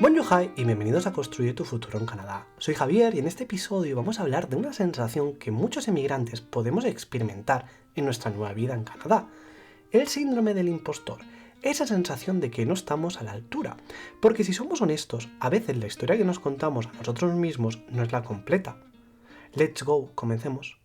Bonjour y bienvenidos a Construye tu futuro en Canadá. Soy Javier y en este episodio vamos a hablar de una sensación que muchos emigrantes podemos experimentar en nuestra nueva vida en Canadá. El síndrome del impostor. Esa sensación de que no estamos a la altura. Porque si somos honestos, a veces la historia que nos contamos a nosotros mismos no es la completa. Let's go, comencemos.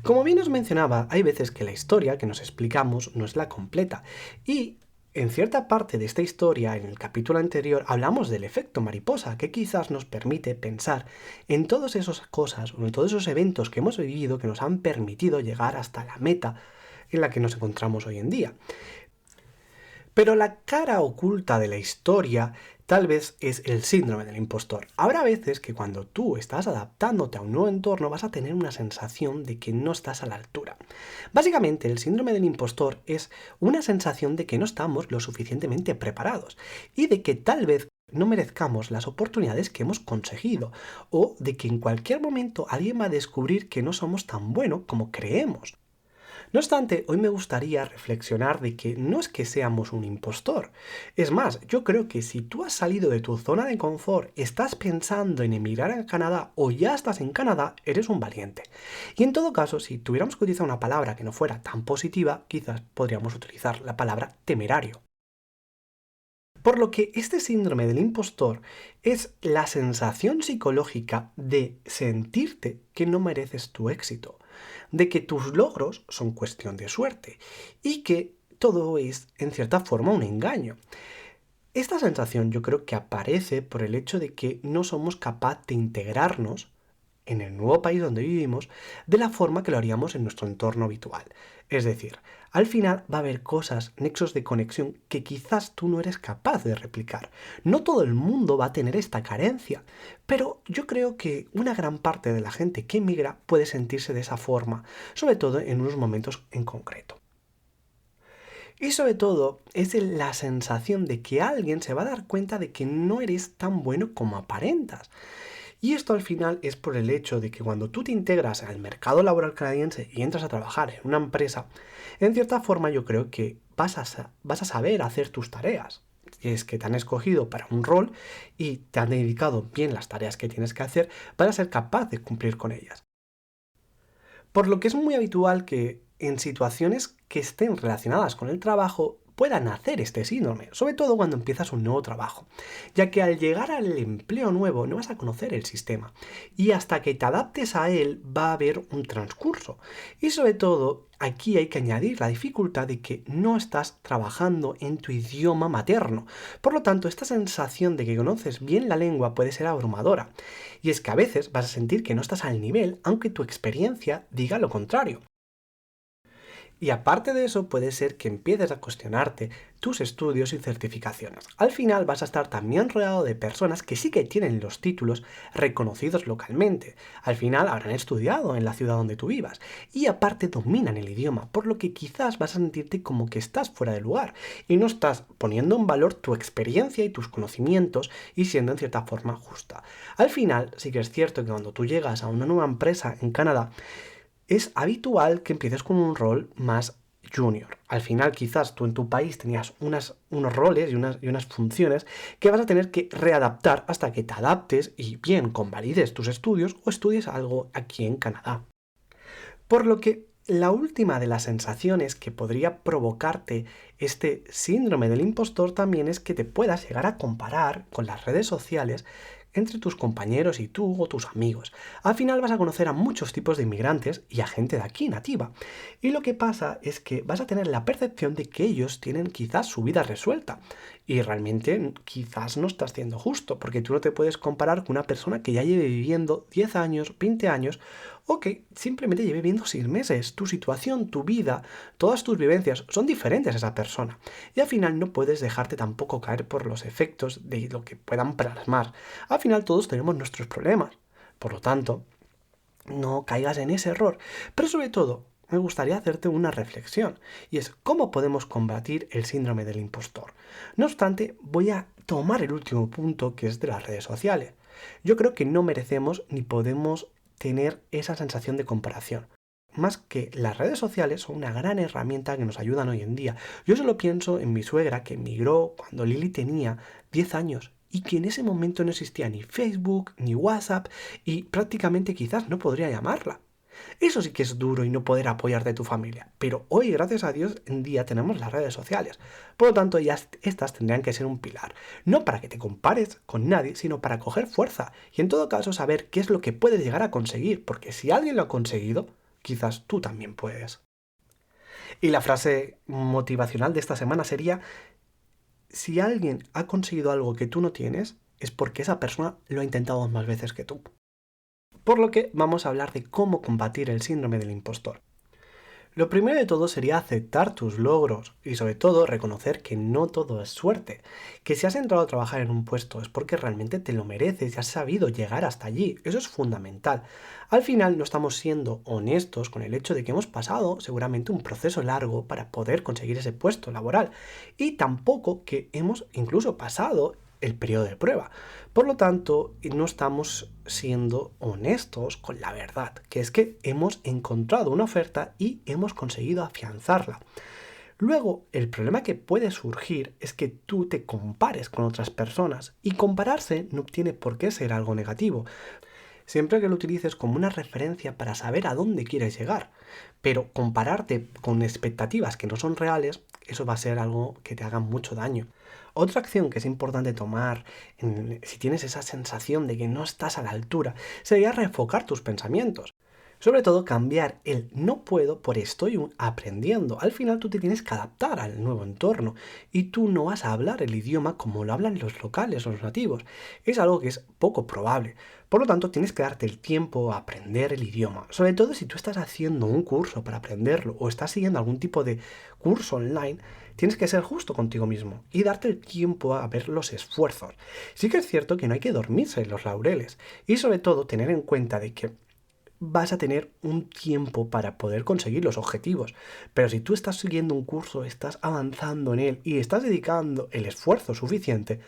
Como bien os mencionaba, hay veces que la historia que nos explicamos no es la completa, y en cierta parte de esta historia, en el capítulo anterior, hablamos del efecto mariposa, que quizás nos permite pensar en todas esas cosas o en todos esos eventos que hemos vivido que nos han permitido llegar hasta la meta en la que nos encontramos hoy en día. Pero la cara oculta de la historia tal vez es el síndrome del impostor. Habrá veces que cuando tú estás adaptándote a un nuevo entorno vas a tener una sensación de que no estás a la altura. Básicamente, el síndrome del impostor es una sensación de que no estamos lo suficientemente preparados y de que tal vez no merezcamos las oportunidades que hemos conseguido, o de que en cualquier momento alguien va a descubrir que no somos tan buenos como creemos. No obstante, hoy me gustaría reflexionar de que no es que seamos un impostor. Es más, yo creo que si tú has salido de tu zona de confort, estás pensando en emigrar a Canadá o ya estás en Canadá, eres un valiente. Y en todo caso, si tuviéramos que utilizar una palabra que no fuera tan positiva, quizás podríamos utilizar la palabra temerario. Por lo que este síndrome del impostor es la sensación psicológica de sentirte que no mereces tu éxito, de que tus logros son cuestión de suerte y que todo es, en cierta forma, un engaño. Esta sensación yo creo que aparece por el hecho de que no somos capaces de integrarnos en el nuevo país donde vivimos de la forma que lo haríamos en nuestro entorno habitual. Es decir, al final va a haber cosas, nexos de conexión que quizás tú no eres capaz de replicar. No todo el mundo va a tener esta carencia, pero yo creo que una gran parte de la gente que emigra puede sentirse de esa forma, sobre todo en unos momentos en concreto. Y sobre todo es la sensación de que alguien se va a dar cuenta de que no eres tan bueno como aparentas. Y esto al final es por el hecho de que cuando tú te integras al mercado laboral canadiense y entras a trabajar en una empresa, en cierta forma yo creo que vas a saber hacer tus tareas. Y es que te han escogido para un rol y te han dedicado bien las tareas que tienes que hacer para ser capaz de cumplir con ellas. Por lo que es muy habitual que en situaciones que estén relacionadas con el trabajo puedan hacer este síndrome, sobre todo cuando empiezas un nuevo trabajo, ya que al llegar al empleo nuevo no vas a conocer el sistema y hasta que te adaptes a él va a haber un transcurso. Y sobre todo aquí hay que añadir la dificultad de que no estás trabajando en tu idioma materno. Por lo tanto, esta sensación de que conoces bien la lengua puede ser abrumadora. Y es que a veces vas a sentir que no estás al nivel, aunque tu experiencia diga lo contrario. Y aparte de eso, puede ser que empieces a cuestionarte tus estudios y certificaciones. Al final vas a estar también rodeado de personas que sí que tienen los títulos reconocidos localmente. Al final habrán estudiado en la ciudad donde tú vivas. Y aparte dominan el idioma, por lo que quizás vas a sentirte como que estás fuera de lugar y no estás poniendo en valor tu experiencia y tus conocimientos y siendo en cierta forma justa. Al final, sí que es cierto que cuando tú llegas a una nueva empresa en Canadá, es habitual que empieces con un rol más junior. Al final, quizás tú en tu país tenías unos roles y unas funciones que vas a tener que readaptar hasta que te adaptes y bien convalides tus estudios o estudies algo aquí en Canadá. Por lo que la última de las sensaciones que podría provocarte este síndrome del impostor también es que te puedas llegar a comparar con las redes sociales entre tus compañeros y tú o tus amigos. Al final vas a conocer a muchos tipos de inmigrantes y a gente de aquí nativa. Y lo que pasa es que vas a tener la percepción de que ellos tienen quizás su vida resuelta. Y realmente quizás no estás siendo justo, porque tú no te puedes comparar con una persona que ya lleve viviendo 10 años, 20 años, o que simplemente lleve viviendo 6 meses. Tu situación, tu vida, todas tus vivencias son diferentes a esa persona. Y al final no puedes dejarte tampoco caer por los efectos de lo que puedan plasmar. Al final todos tenemos nuestros problemas. Por lo tanto, no caigas en ese error. Pero sobre todo, me gustaría hacerte una reflexión, y es cómo podemos combatir el síndrome del impostor. No obstante, voy a tomar el último punto, que es de las redes sociales. Yo creo que no merecemos ni podemos tener esa sensación de comparación. más que las redes sociales son una gran herramienta que nos ayudan hoy en día. Yo solo pienso en mi suegra que emigró cuando Lily tenía 10 años y que en ese momento no existía ni Facebook ni WhatsApp y prácticamente quizás no podría llamarla. Eso sí que es duro y no poder apoyarte a tu familia, pero hoy, gracias a Dios, en día tenemos las redes sociales. Por lo tanto, estas tendrían que ser un pilar, no para que te compares con nadie, sino para coger fuerza y en todo caso saber qué es lo que puedes llegar a conseguir, porque si alguien lo ha conseguido, quizás tú también puedes. Y la frase motivacional de esta semana sería, si alguien ha conseguido algo que tú no tienes, es porque esa persona lo ha intentado más veces que tú. Por lo que vamos a hablar de cómo combatir el síndrome del impostor. Lo primero de todo sería aceptar tus logros y sobre todo reconocer que no todo es suerte, que si has entrado a trabajar en un puesto es porque realmente te lo mereces y has sabido llegar hasta allí, eso es fundamental. Al final no estamos siendo honestos con el hecho de que hemos pasado seguramente un proceso largo para poder conseguir ese puesto laboral y tampoco que hemos incluso pasado el periodo de prueba. Por lo tanto, no estamos siendo honestos con la verdad, que es que hemos encontrado una oferta y hemos conseguido afianzarla. Luego, el problema que puede surgir es que tú te compares con otras personas y compararse no tiene por qué ser algo negativo, siempre que lo utilices como una referencia para saber a dónde quieres llegar. Pero compararte con expectativas que no son reales, eso va a ser algo que te haga mucho daño. Otra acción que es importante tomar si tienes esa sensación de que no estás a la altura sería reenfocar tus pensamientos. Sobre todo cambiar el no puedo por estoy aprendiendo. Al final tú te tienes que adaptar al nuevo entorno y tú no vas a hablar el idioma como lo hablan los locales o los nativos. Es algo que es poco probable. Por lo tanto, tienes que darte el tiempo a aprender el idioma. Sobre todo si tú estás haciendo un curso para aprenderlo o estás siguiendo algún tipo de curso online, tienes que ser justo contigo mismo y darte el tiempo a ver los esfuerzos. Sí que es cierto que no hay que dormirse en los laureles y sobre todo tener en cuenta de que vas a tener un tiempo para poder conseguir los objetivos. Pero si tú estás siguiendo un curso, estás avanzando en él y estás dedicando el esfuerzo suficiente,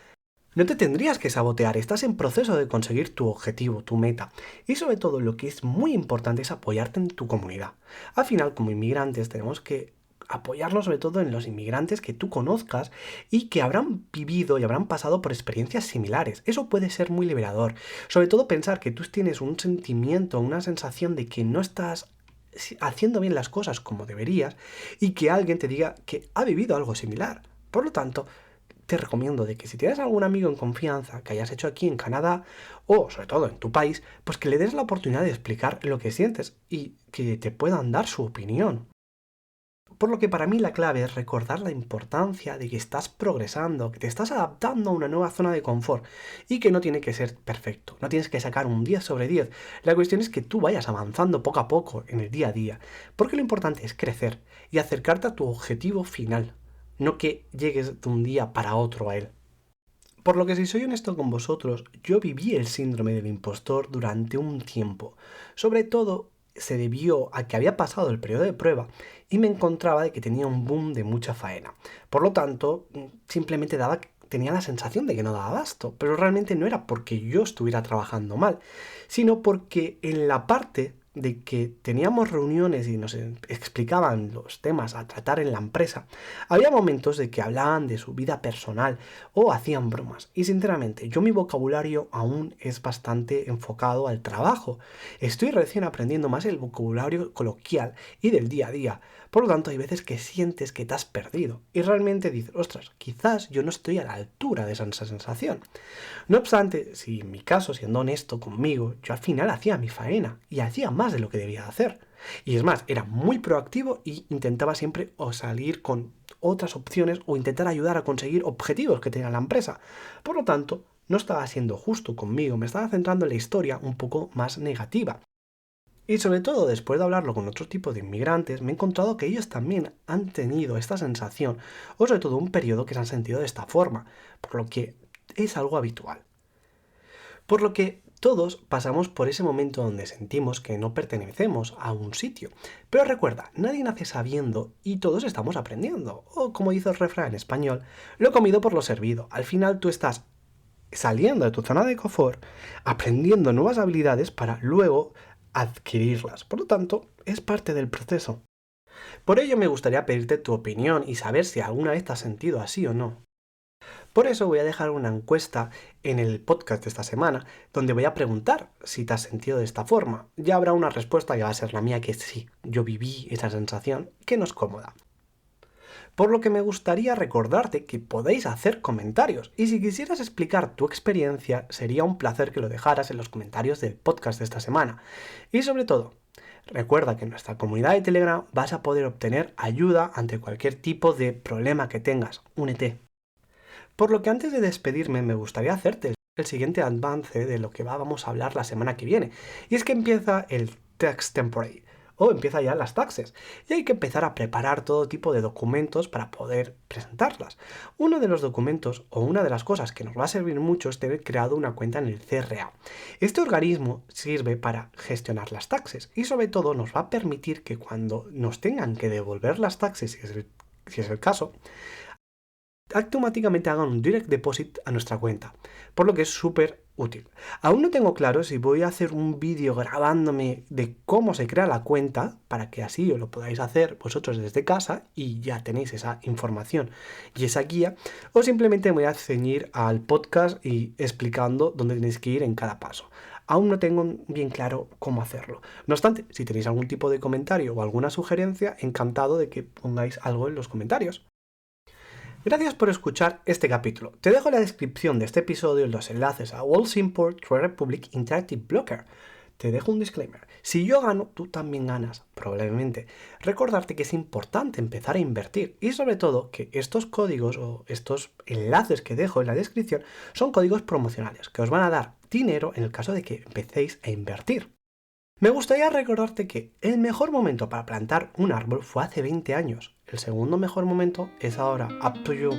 no te tendrías que sabotear, estás en proceso de conseguir tu objetivo, tu meta. Y sobre todo lo que es muy importante es apoyarte en tu comunidad. Al final, como inmigrantes, tenemos que apoyarnos sobre todo en los inmigrantes que tú conozcas y que habrán vivido y habrán pasado por experiencias similares. Eso puede ser muy liberador. Sobre todo pensar que tú tienes un sentimiento, una sensación de que no estás haciendo bien las cosas como deberías y que alguien te diga que ha vivido algo similar. Por lo tanto, te recomiendo de que si tienes algún amigo en confianza que hayas hecho aquí en Canadá o sobre todo en tu país, pues que le des la oportunidad de explicar lo que sientes y que te puedan dar su opinión. Por lo que para mí la clave es recordar la importancia de que estás progresando, que te estás adaptando a una nueva zona de confort y que no tiene que ser perfecto, no tienes que sacar un 10 sobre 10. La cuestión es que tú vayas avanzando poco a poco en el día a día, porque lo importante es crecer y acercarte a tu objetivo final, no que llegues de un día para otro a él. Por lo que si soy honesto con vosotros, yo viví el síndrome del impostor durante un tiempo. Sobre todo se debió a que había pasado el periodo de prueba y me encontraba de que tenía un boom de mucha faena. Por lo tanto, simplemente tenía la sensación de que no daba abasto, pero realmente no era porque yo estuviera trabajando mal, sino porque en la parte de que teníamos reuniones y nos explicaban los temas a tratar en la empresa, había momentos de que hablaban de su vida personal o hacían bromas. Y sinceramente, mi vocabulario aún es bastante enfocado al trabajo. Estoy recién aprendiendo más el vocabulario coloquial y del día a día. Por lo tanto, hay veces que sientes que te has perdido y realmente dices, ostras, quizás yo no estoy a la altura de esa sensación. No obstante, si en mi caso, siendo honesto conmigo, yo al final hacía mi faena y hacía más de lo que debía hacer. Y es más, era muy proactivo y intentaba siempre o salir con otras opciones o intentar ayudar a conseguir objetivos que tenía la empresa. Por lo tanto, no estaba siendo justo conmigo, me estaba centrando en la historia un poco más negativa. Y sobre todo después de hablarlo con otro tipo de inmigrantes, me he encontrado que ellos también han tenido esta sensación, o sobre todo un periodo que se han sentido de esta forma, por lo que es algo habitual. Por lo que todos pasamos por ese momento donde sentimos que no pertenecemos a un sitio. Pero recuerda, nadie nace sabiendo y todos estamos aprendiendo. O como dice el refrán en español, lo comido por lo servido. Al final tú estás saliendo de tu zona de confort, aprendiendo nuevas habilidades para luego adquirirlas. Por lo tanto, es parte del proceso. Por ello me gustaría pedirte tu opinión y saber si alguna vez te has sentido así o no. Por eso voy a dejar una encuesta en el podcast de esta semana, donde voy a preguntar si te has sentido de esta forma. Ya habrá una respuesta que va a ser la mía, que sí, yo viví esa sensación, que no es cómoda. Por lo que me gustaría recordarte que podéis hacer comentarios, y si quisieras explicar tu experiencia, sería un placer que lo dejaras en los comentarios del podcast de esta semana. Y sobre todo, recuerda que en nuestra comunidad de Telegram vas a poder obtener ayuda ante cualquier tipo de problema que tengas. Únete. Por lo que antes de despedirme me gustaría hacerte el siguiente avance de lo que vamos a hablar la semana que viene. Y es que empieza el Tax Temporary, o empieza ya las taxes, y hay que empezar a preparar todo tipo de documentos para poder presentarlas. Uno de los documentos o una de las cosas que nos va a servir mucho es tener creado una cuenta en el CRA. Este organismo sirve para gestionar las taxes y sobre todo nos va a permitir que cuando nos tengan que devolver las taxes, si es el caso, automáticamente hagan un direct deposit a nuestra cuenta, por lo que es súper útil. Aún no tengo claro si voy a hacer un vídeo grabándome de cómo se crea la cuenta, para que así os lo podáis hacer vosotros desde casa y ya tenéis esa información y esa guía, o simplemente me voy a ceñir al podcast y explicando dónde tenéis que ir en cada paso. Aún no tengo bien claro cómo hacerlo. No obstante, si tenéis algún tipo de comentario o alguna sugerencia, encantado de que pongáis algo en los comentarios. Gracias por escuchar este capítulo. Te dejo en la descripción de este episodio los enlaces a WorldSimport, Trade Republic, Interactive Blocker. Te dejo un disclaimer. Si yo gano, tú también ganas, probablemente. Recordarte que es importante empezar a invertir y sobre todo que estos códigos o estos enlaces que dejo en la descripción son códigos promocionales que os van a dar dinero en el caso de que empecéis a invertir. Me gustaría recordarte que el mejor momento para plantar un árbol fue hace 20 años. El segundo mejor momento es ahora. Up to you.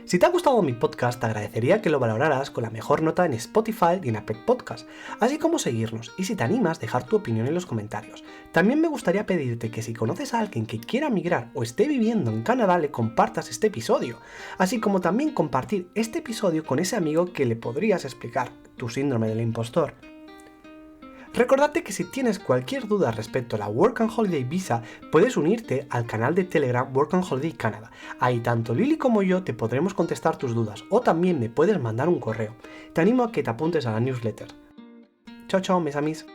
Si te ha gustado mi podcast, te agradecería que lo valoraras con la mejor nota en Spotify y en Apple Podcast, así como seguirnos y si te animas, dejar tu opinión en los comentarios. También me gustaría pedirte que si conoces a alguien que quiera migrar o esté viviendo en Canadá, le compartas este episodio, así como también compartir este episodio con ese amigo que le podrías explicar tu síndrome del impostor. Recordate que si tienes cualquier duda respecto a la Work and Holiday Visa, puedes unirte al canal de Telegram Work and Holiday Canada. Ahí tanto Lily como yo te podremos contestar tus dudas o también me puedes mandar un correo. Te animo a que te apuntes a la newsletter. Chao, chao, mis amis.